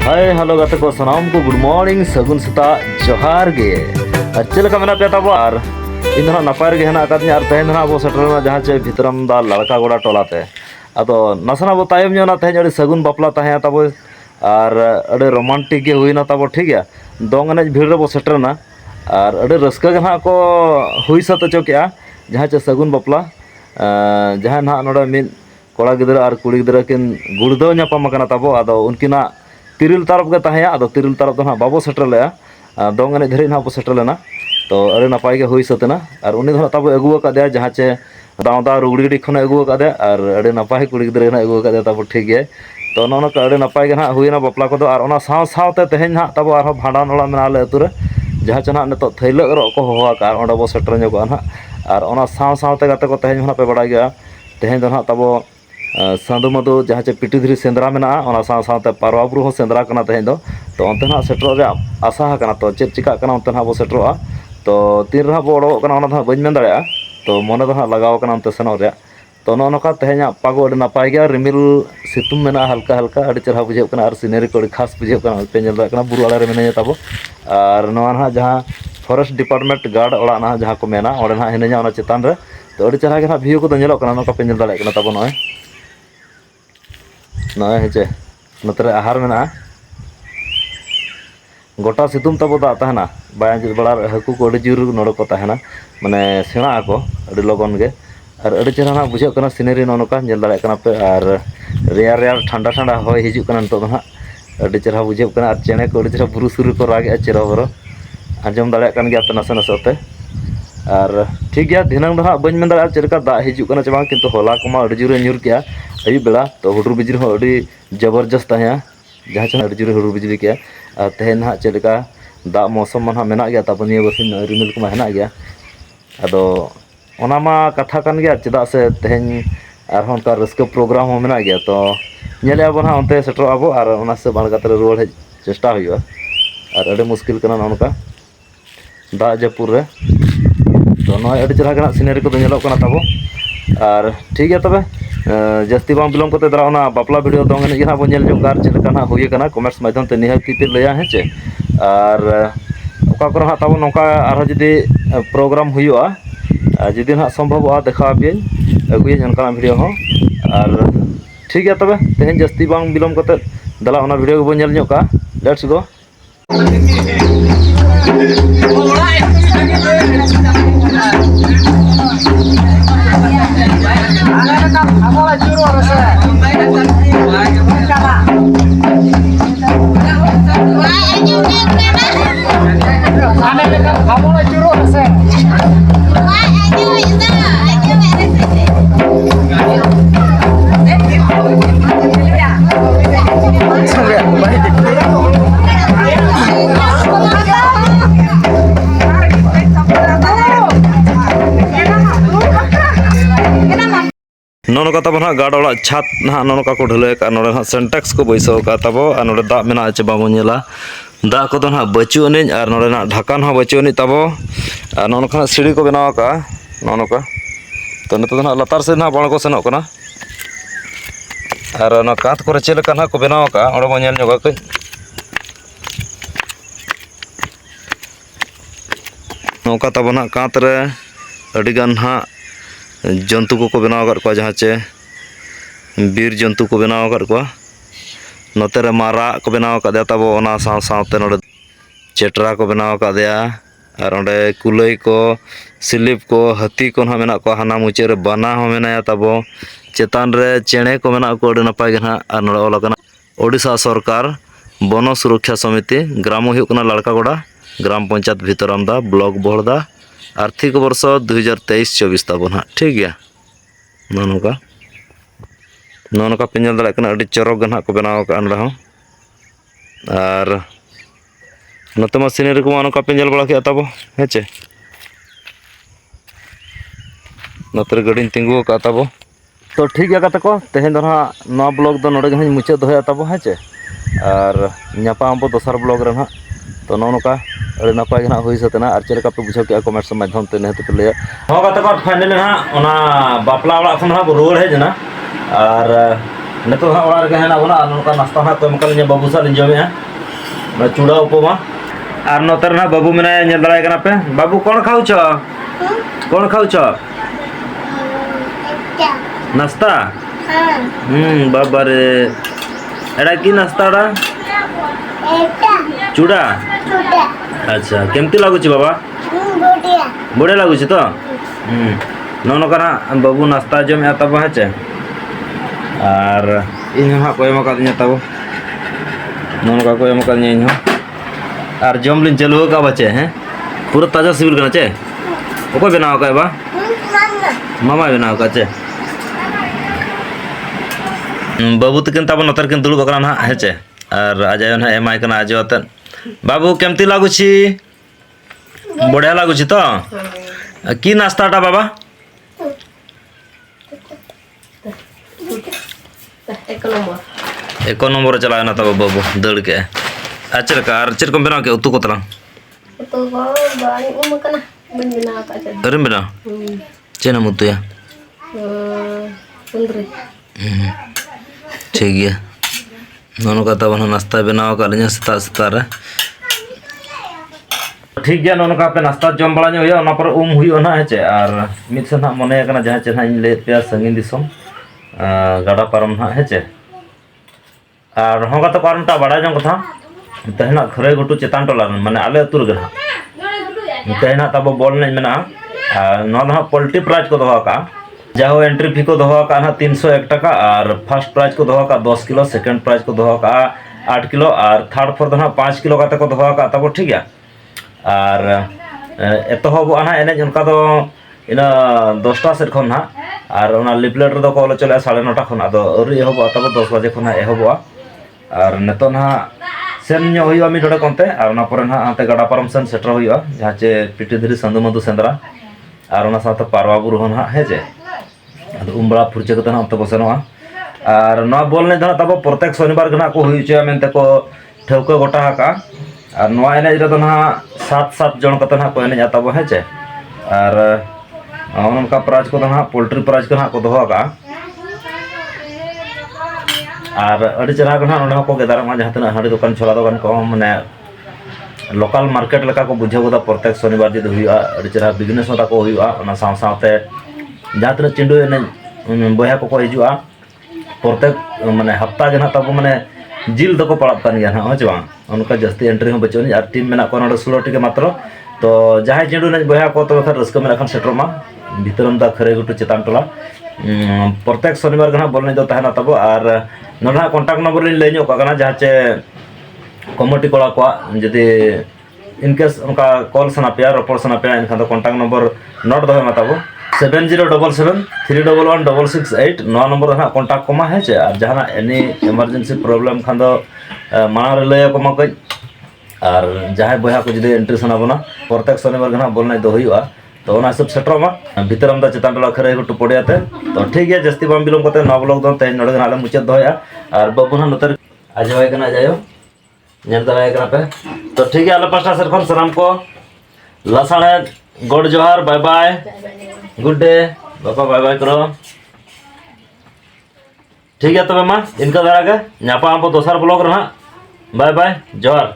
hi hello गाते को सनाम को गुड मॉर्निंग सगुन सता जोहार गे और चलका मेना पे तब और इन नपाय गे हेना आकादनी और तहेन अब सेटरना जहाँ चे भितरम दा लड़का गोड़ा टोलाते अदो नसना बो तायम ᱧᱚᱜ ना तहेन अड़ी सगुन बापला तहे तब और अड़ी रोमांटिक गे हुईना तब ठीक है दोंग एनज भीड़ रे बो सेटरना और अड़ी रस्का गे ना को हुई सत चो के जहाँ चे सगुन बापला जहाँ ना नोडे मिन कोड़ा गिदरा और कुड़ी गिदरा किन गुड़दो ᱧᱟᱯᱟᱢ कना तब अदो उनकिना तिरल तरफ के तहे अदो तिरल तरफ तो ना बाबो सेटर ले दोंग एनज धरी ना बो सेटर लेना तो अड़ी नपाय गे हुई सतना और उनी दो तब अगुआ का जहाँ चे दादा रुगड़ी खन अगुआ का और अड़ी नपाय कुड़ी गिदरा ना अगुआ का तब ठीक है तो नौका अड़ी नपाय गे ना हुईना बापला को और ओना साव सावते तेहें ना तब और भांडान ओड़ा मेना ले अतुरे जहाँ चे ना नितो थैल रो को होवा ओंडे बो सेटर ᱧᱚᱜᱚᱜᱼᱟ ना और ओना साव सावते गाते को तेहें ना पे बड़ा गया तेहें दो ना तब साधु मधु जहाँ चे पिटी धरी सेंद्रा में साव सावते पारवा बुरु हो सेंद्रा कना तेहें दो तो अंते ना सेटर आशा कना तो चेक चिका कना अंते ना बो सेटरोआ तो तीन रहा बो ओडोक कना ओना बइन मेन दाड़ेया तो मने दो लगाव कना अंते सेनो रे तो नौका तेहें पागो अड़ी नपाय गया रिमिल सितुम में हल्का हल्का अड़ी चेहरा बुझे कना और सीनरी को खास बुझे कना पे नेल दाड़ा कना बुरु आड़े रे मेने तब और नोआ ना जहाँ फॉरेस्ट डिपार्टमेंट गार्ड ओड़ा ना जहाँ को मेना ओडे ना हिनेजा ओना चेतान रे तो अड़ी चेहरा के ना व्यू को नेलो कना नोका पे नेल दाड़े कना तब नोय नोय हेचे नतरे आहार मेना गोटा सितुम तब दा तहना बाय बड़ा हाकू को अड़ी जोर नोड़ को तहना माने सेणा आको अड़ी लगन गे और अड़ी चेहरा ना बुझे कना सीनरी नोका नेल दाड़े कना पे और रेयार रेयार ठंडा ठंडा होय हिजु कना नितो दो ना अड़ी चेहरा बुझे कना और चेणे को अड़ी चेहरा बुरु सुरु को रागे चेहरा बरो आंजम दाड़े कन गया नसे नसेते और ठीक गया दिनांग दो हाँ बन मेन दाड़ा चेलका दा हिजु कना चे बांग किंतु होला कोमा अड़ी जोरे ᱧᱩᱨ किया अयुब बेला तो हुडुर बिजली हो अड़ी जबरदस्त तहे जहाँ चे अड़ी जोरे हुडुर बिजली किया और तेहें ना चेलका दा मौसम में मेना गया तब निया बसिन रिमिल को हेना गया अदो ओना मा कथा कन गया चेदा से तेहें और उनका रस्क प्रोग्राम हो मेना गया तो नेले अब ना उनते सेटर अब और ओना से बाणगाते रुआड़ हेज चेष्टा हुआ और अड़ी मुश्किल कना नौका दा जपुर रे तो नॉय अड़ी चेहरा कना सीनरी को नेलो कना तब और ठीक है तबे जस्ती बांग बिलम को दरा ओना बापला वीडियो दोंग एनज ना बो नेल जोकार चेलका ना हुई कना कमेंट्स माध्यम ते निहाती पे लया है चे और ओका को तब नौका आरो जदी प्रोग्राम हुआ जदी ना संभव देखा बे अगुय उनका वीडियो हो और ठीक है तबे तेहें जस्ती बांग बिलम को दला ओना वीडियो बो नेल ᱧᱚᱜ का लेट्स गो नौका तब ना गाड़ ओड़ा छात ना नौका को ढुले नोड़े ना सेंटेक्स को बैसो का तब और नोड़े दा मेना चे बाबो नेला दा को ना बचु अनिज और नोड़े ना ढाकान हो बचु अनिज तब और नौका सीढ़ी को बनाव का नौका तो नितो ना लतार से ना बण को सेनो कना और ना कांत को चेल का ना को बनाव का ओड़े बो नेल ᱧᱚᱜᱟ कई नौका तब ना कांत रे अड़ी गान हा जंतु को बनाव कर जहाँ चे बीर जंतु को बनाव कर नोते रे मारा को बनाव कर तब ओना साव सावते नोडे चेटरा को बनाव कर और ओंडे कुलई को सिलिप को हाथी को ना मेना को हाना मुचे रे बना हो मेनाया तब चेतान रे चेणे को मेना को अड़ी नपाय गे ना और नोडे ओला कना ओडिशा सरकार वन सुरक्षा समिति ग्राम हुई कना लड़कागोड़ा ग्राम पंचायत भितरमदा ब्लॉक बोहड़दा आर्थिक वर्ष 2023-24 तब हाँ ठीक गया नौका पेंजल दाड़ा अड़ी चरक ना को बनाव का और नोते मा सीनरी को नौका पेंजल बड़ा किया तब हेचे नोते गाड़ी तिंगु का तब तो ठीक गया कते को तेहें दो ना नवा ब्लॉग दो नोडे गे मुचाद दोया तब हेचे और ᱧᱟᱯᱟᱢ ᱟᱵᱚ ᱫᱚᱥᱟᱨ ब्लॉग रे ना तो नौका अड़ी नपाय गे ना हुई सतना और चेलका पे बुझाव के कमेंट्स माध्यम ते नेहते पे लया हो गाते को फाइनली ना ओना बापला ओड़ा खन ना रुआड़ हेजना और नितो हाँ ओड़ा रगे हेना बोना नोका नाश्ता ना को एमका बाबू सा लिंजो में ना चूड़ा उपमा और नोतर ना बाबू मेना नेल दराय कना पे बाबू कौन खाऊ छ नाश्ता बाबा रे एड़ा की नाश्ता ड़ा चूड़ा अच्छा केमती लागु छी बाबा बढ़िया लागु छी तो नोनो कना बाबू नाश्ता जम या तब है चे और इन हाँ को एम का तब नोनो को एम का इन और जम लिन चलो का बचे हैं पूरा ताजा सिविल करना चे ओको बनाओ का बा मामा बनाओ का चे बाबू तकिन तब नतर किन दुड़ुब कना है चे और आजाय ना एमाय कना आजो तन बाबू केमती लागु छी बढ़िया लागु छी तो की नाश्ताटा बाबा एक नंबर चला ना तब बाबू दड़ के चल को बनाओ के उतु को तला अरे बना चेना मुतुया ठीक है नोनो का तब नाश्ता बनाओ का लिया सेता सेता रे ठीक है नोनो का पे नाश्ता जम बड़ा हुआ ना पर हुई ना है और मिद से ना मने कना जहां चे ना ले पे संगीन दिसम गाड़ा पारम ना है चे और होगा तो पारमटा बड़ा जंग कथा तहना खरे गुटू चेतान टोला माने आले अतुर गना तहना तब बॉल नहीं मेना नो ना पोल्ट्री प्राइज को दोहा का जाहो एंट्री फी को दोहा का ना 301 टका और फर्स्ट प्राइज को दोहा का 10 किलो सेकंड प्राइज को दोहा का 8 किलो और थर्ड फोर्थ ना 5 किलो का को दोहा का तब ठीक है और एतहब ना एने उनका तो इना 10टा सेट खन ना और लिपलेट रे को चले 9:30 खन अरी एहब तब 10 बजे खन एहब और नेतो ना सेन हुआ मिड डोड़े कोनते और ना पर ना आते गाड़ा पारम सेन सेटर हुआ जहाँ चे पिटी धीरी संदु मधु सेंद्रा और ना साथ पारवा बुरु हन है जे उमबड़ा फुरचे कते ना अंत बसेनवा और ना बॉल ने तब प्रत्येक शनिवार गना को हुई चे मेनते को ठेवके गोटा का और नवा एने रे तो ना 7 जन कते ना को एने तब है चे और उनका प्राइज को ना पोल्ट्री प्राइज को ना को दोहा का और अड़ी चेहरा ना को गेदारमा जहाँ तना हाड़ी दुकान छोला दुकान को माने लोकल मार्केट लेका को बुझे गोदा प्रत्येक शनिवार जी हुआ अड़ी चेहरा बिजनेस मता को हुआ ओना साथे जहाँ तना चिंडू एने बया को हजुआ प्रत्येक माने हफ्ता के ना तब माने जिल दको पड़ात कान गया हाँ चे उनका जस्ती एंट्री हो बचोनी और टीम में को 16 के मात्र तो जहाँ चिंडू ने बया को तो रस्क में खान सेटरमा भीतरम दा खरे गुटू चेतान टोला प्रत्येक शनिवार गना बोल नहीं तहना तब और नोना कॉन्टैक्ट नंबर लिन लैनो का जहाँ चे कमिटी कड़ा को जदि इनकेस उनका कॉल सना पे रपड़ सना पे इनखान कॉन्टैक्ट नंबर नोट दो तब 7077 311 668 नवा नंबर ना कॉन्टैक्ट को है चे और जहाँ एनी इमरजेंसी प्रॉब्लम खान मांग लय को कई और जहाँ बया को जदि एंट्री सना बना प्रत्येक शनिवार गना बोल नहीं हुआ तो हिसाब सेटरमा भीतरम दा चेतान टोला खरे गुटू पड़ियाते तो ठीक है जस्ती बम बिलम करते नवा ब्लॉग दो तेज नोड़े गना मुचाद दोया और बाबू ना नतर आजवाय कना जायो नेल दराय कना पे तो ठीक है आले पास्टा सर खन सलाम को लसाड़े गॉड जोहार बाय बाय गुड डे बाबा बाय बाय करो ठीक है तबे मा इनका दरा के न्यापा हम दोसर ब्लॉग रहा बाय बाय जोहार